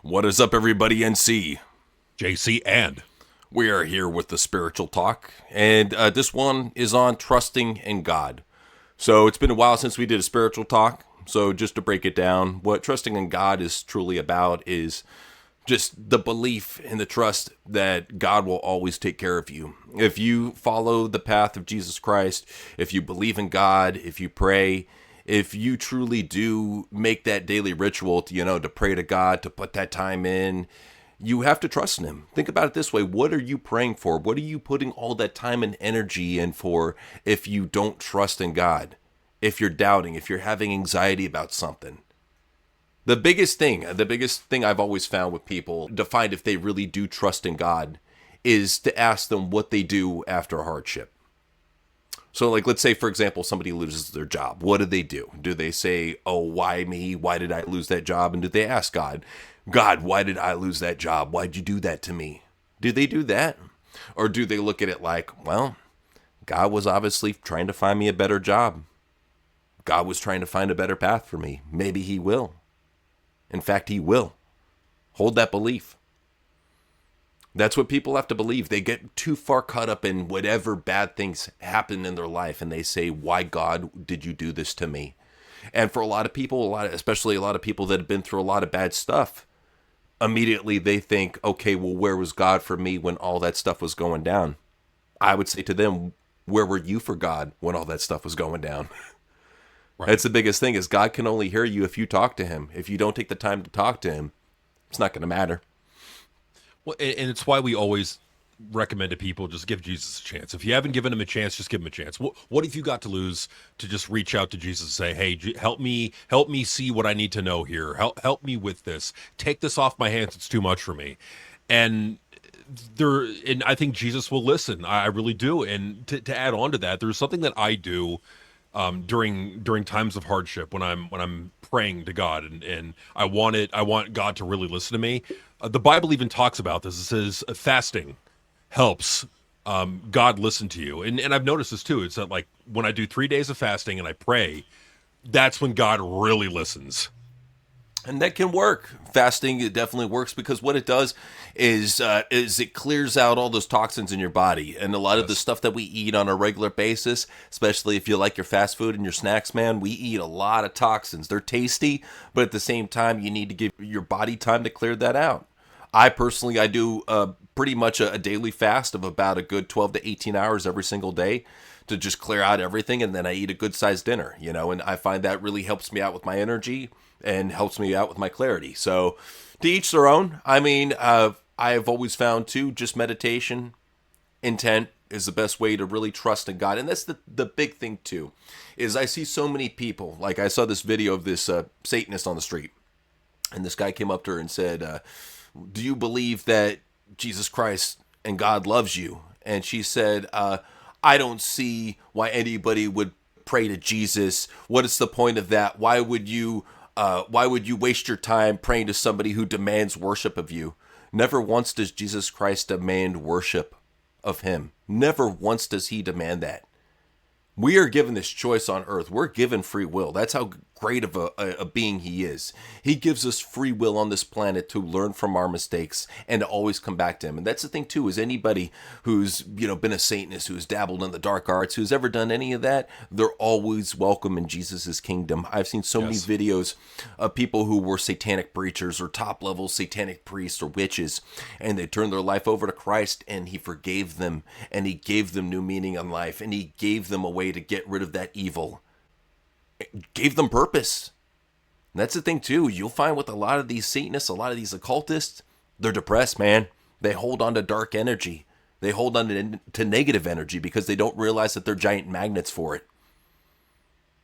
What is up, everybody? NC. JC and We are here with the spiritual talk, and this one is on trusting in God. So it's been a while since we did a spiritual talk. So just to break it down, what trusting in God is truly about is just the belief and the trust that God will always take care of you. If you follow the path of Jesus Christ, if you believe in God, if you pray, if you truly do make that daily ritual to pray to God, to put that time in, you have to trust in him. Think about it this way. What are you praying for? What are you putting all that time and energy in for if you don't trust in God? If you're doubting, if you're having anxiety about something? The biggest thing I've always found with people to find if they really do trust in God is to ask them what they do after a hardship. So, like, let's say, for example, somebody loses their job. What do they do? Do they say, oh, why me? Why did I lose that job? And do they ask God, God, why did I lose that job? Why'd you do that to me? Do they do that? Or do they look at it like, well, God was obviously trying to find me a better job. God was trying to find a better path for me. Maybe he will. In fact, he will. Hold that belief. That's what people have to believe. They get too far caught up in whatever bad things happen in their life, and they say, why, God, did you do this to me? And for a lot of people, especially a lot of people that have been through a lot of bad stuff, immediately they think, okay, well, where was God for me when all that stuff was going down? I would say to them, where were you for God when all that stuff was going down? right. That's the biggest thing, is God can only hear you if you talk to him. If you don't take the time to talk to him, it's not going to matter. Well, and it's why we always recommend to people just give Jesus a chance. If you haven't given him a chance, just give him a chance. What have you got to lose to just reach out to Jesus and say, "Hey, help me see what I need to know here. Help me with this. Take this off my hands. It's too much for me." And and I think Jesus will listen. I really do. And to add on to that, there's something that I do during times of hardship when I'm praying to God and I want God to really listen to me. The Bible even talks about this. It says fasting helps God listen to you, and I've noticed this too. It's that, like, when I do 3 days of fasting and I pray, that's when God really listens. And that can work. Fasting, it definitely works, because what it does is it clears out all those toxins in your body. And a lot of the Yes. stuff that we eat on a regular basis, especially if you like your fast food and your snacks, man, we eat a lot of toxins. They're tasty, but at the same time, you need to give your body time to clear that out. I do pretty much a daily fast of about a good 12 to 18 hours every single day to just clear out everything. And then I eat a good sized dinner, and I find that really helps me out with my energy and helps me out with my clarity. So to each their own. I mean, I've always found too, just meditation, intent is the best way to really trust in God. And that's the big thing too, is I see so many people, like I saw this video of this Satanist on the street. And this guy came up to her and said, do you believe that Jesus Christ and God loves you? And she said, I don't see why anybody would pray to Jesus. What is the point of that? Why would you waste your time praying to somebody who demands worship of you? Never once does Jesus Christ demand worship of him. Never once does he demand that. We are given this choice on earth. We're given free will. That's how great of a being he is. He gives us free will on this planet to learn from our mistakes and to always come back to him. And that's the thing too, is anybody who's been a Satanist, who's dabbled in the dark arts, who's ever done any of that, they're always welcome in Jesus's kingdom. I've seen so many Yes. videos of people who were satanic preachers or top level satanic priests or witches, and they turned their life over to Christ, and he forgave them, and he gave them new meaning in life, and he gave them a way to get rid of that evil. Gave them purpose. And that's the thing too. You'll find with a lot of these Satanists, a lot of these occultists, they're depressed, man. They hold on to dark energy. They hold on to negative energy because they don't realize that they're giant magnets for it.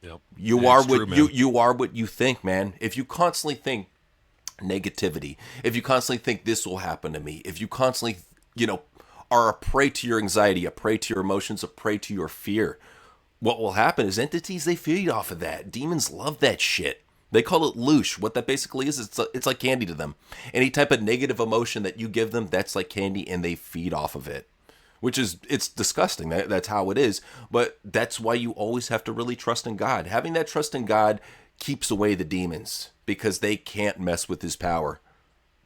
Yep. You Yeah, are it's what true, man. you are what you think, man. If you constantly think negativity, if you constantly think this will happen to me, if you constantly, are a prey to your anxiety, a prey to your emotions, a prey to your fear, what will happen is entities, they feed off of that. Demons love that shit. They call it loosh. What that basically is, it's like candy to them. Any type of negative emotion that you give them, that's like candy, and they feed off of it. It's disgusting. That's how it is. But that's why you always have to really trust in God. Having that trust in God keeps away the demons, because they can't mess with his power.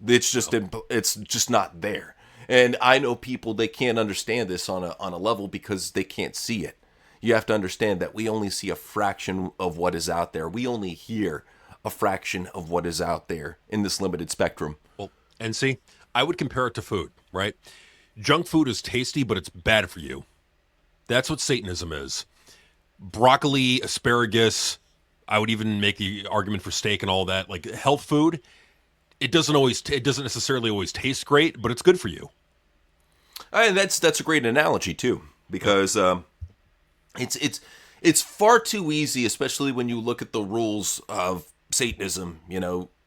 It's just not there. And I know people, they can't understand this on a level because they can't see it. You have to understand that we only see a fraction of what is out there. We only hear a fraction of what is out there in this limited spectrum. Well, and see, I would compare it to food, right? Junk food is tasty, but it's bad for you. That's what Satanism is. Broccoli, asparagus, I would even make the argument for steak and all that. Like health food, it doesn't necessarily always taste great, but it's good for you. And that's a great analogy too, because it's far too easy, especially when you look at the rules of Satanism.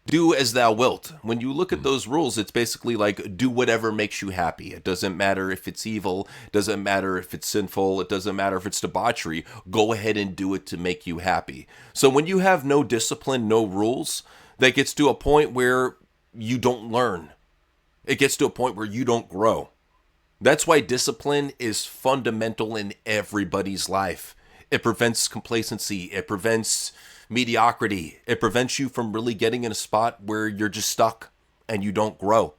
Do as thou wilt. When you look at those rules, it's basically like do whatever makes you happy. It doesn't matter if it's evil. It doesn't matter if it's sinful. It doesn't matter if it's debauchery. Go ahead and do it to make you happy. So when you have no discipline, no rules, that gets to a point where you don't learn. It gets to a point where you don't grow. That's why discipline is fundamental in everybody's life. It prevents complacency. It prevents mediocrity. It prevents you from really getting in a spot where you're just stuck and you don't grow.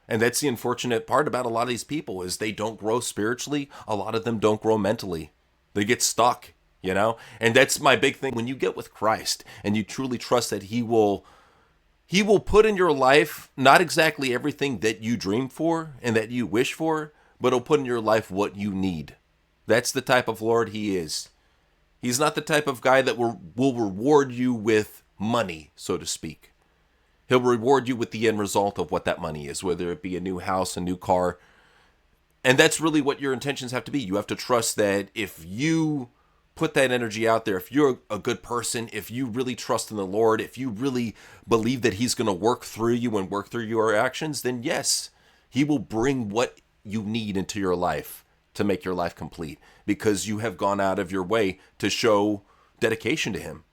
And that's the unfortunate part about a lot of these people is they don't grow spiritually. A lot of them don't grow mentally. They get stuck, And that's my big thing. When you get with Christ and you truly trust that He will put in your life not exactly everything that you dream for and that you wish for, but He'll put in your life what you need. That's the type of Lord He is. He's not the type of guy that will reward you with money, so to speak. He'll reward you with the end result of what that money is, whether it be a new house, a new car. And that's really what your intentions have to be. You have to trust that if you put that energy out there, if you're a good person, if you really trust in the Lord, if you really believe that He's going to work through you and work through your actions, then yes, He will bring what you need into your life to make your life complete, because you have gone out of your way to show dedication to Him.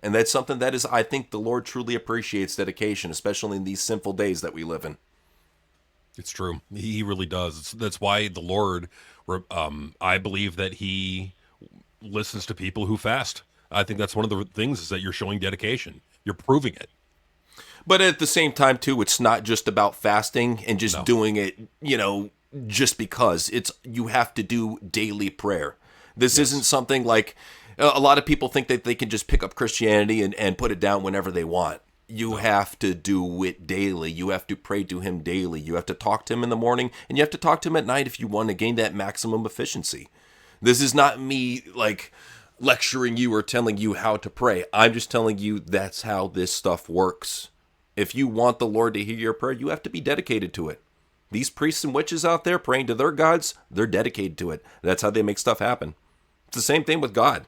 And that's something that I think the Lord truly appreciates, dedication, especially in these sinful days that we live in. It's true. He really does. That's why the Lord, I believe that He listens to people who fast. I think that's one of the things is that you're showing dedication. You're proving it. But at the same time, too, it's not just about fasting and just doing it, just because. You have to do daily prayer. This isn't something like a lot of people think that they can just pick up Christianity and put it down whenever they want. You have to do it daily. You have to pray to Him daily. You have to talk to Him in the morning, and you have to talk to Him at night if you want to gain that maximum efficiency. This is not me like lecturing you or telling you how to pray. I'm just telling you that's how this stuff works. If you want the Lord to hear your prayer, you have to be dedicated to it. These priests and witches out there praying to their gods, they're dedicated to it. That's how they make stuff happen. It's the same thing with God.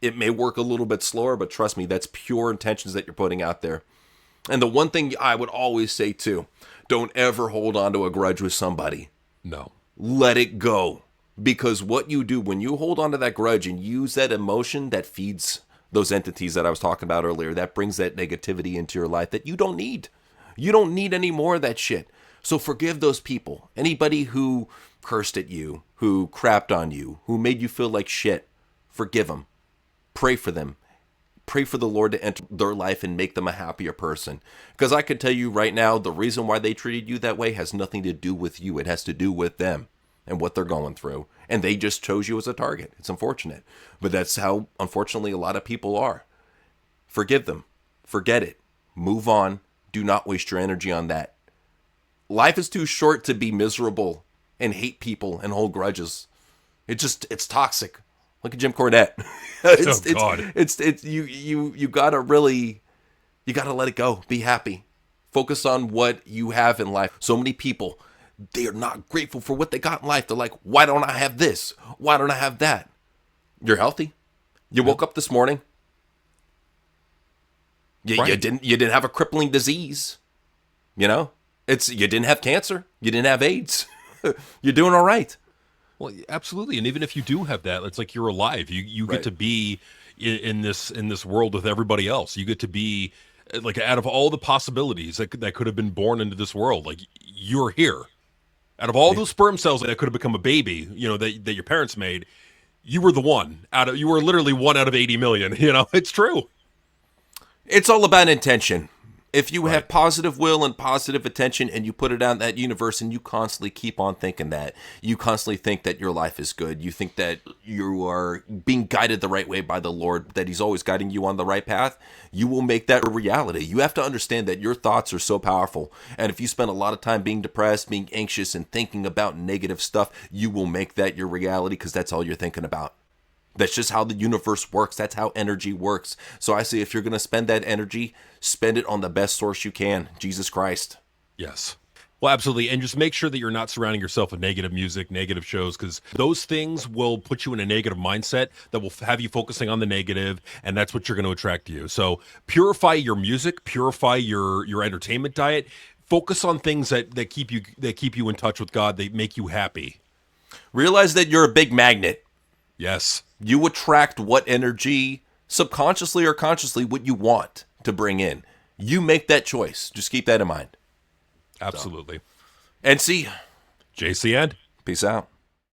It may work a little bit slower, but trust me, that's pure intentions that you're putting out there. And the one thing I would always say too, don't ever hold on to a grudge with somebody. No. Let it go. Because what you do when you hold on to that grudge and use that emotion, that feeds those entities that I was talking about earlier. That brings that negativity into your life that you don't need. You don't need any more of that shit. So forgive those people. Anybody who cursed at you, who crapped on you, who made you feel like shit, forgive them. Pray for them. Pray for the Lord to enter their life and make them a happier person. Because I can tell you right now, the reason why they treated you that way has nothing to do with you. It has to do with them and what they're going through. And they just chose you as a target. It's unfortunate. But that's how, unfortunately, a lot of people are. Forgive them. Forget it. Move on. Do not waste your energy on that. Life is too short to be miserable and hate people and hold grudges. It's toxic. Look at Jim Cornette. God. You gotta really, you gotta let it go. Be happy. Focus on what you have in life. So many people, they are not grateful for what they got in life. They're like, why don't I have this? Why don't I have that? You're healthy. You woke up this morning. You didn't have a crippling disease. You didn't have cancer. You didn't have AIDS. You're doing all right. Well, absolutely. And even if you do have that, it's like you're alive. You get to be in this world with everybody else. You get to be like out of all the possibilities that could have been born into this world, like you're here. Out of all those sperm cells that could have become a baby, that your parents made, you were the one you were literally 1 out of 80 million. It's true. It's all about intention. If you have positive will and positive attention and you put it out in that universe and you constantly keep on thinking that, you constantly think that your life is good, you think that you are being guided the right way by the Lord, that he's always guiding you on the right path, you will make that a reality. You have to understand that your thoughts are so powerful. And if you spend a lot of time being depressed, being anxious, and thinking about negative stuff, you will make that your reality because that's all you're thinking about. That's just how the universe works. That's how energy works. So I say if you're going to spend that energy, spend it on the best source you can, Jesus Christ. Yes. Well, absolutely. And just make sure that you're not surrounding yourself with negative music, negative shows, because those things will put you in a negative mindset that will have you focusing on the negative, and that's what you're going to attract to you. So purify your music, purify your entertainment diet. Focus on things that keep you in touch with God, they make you happy. Realize that you're a big magnet. Yes. You attract what energy, subconsciously or consciously, what you want to bring in. You make that choice. Just keep that in mind. Absolutely. And see. JCN. Peace out.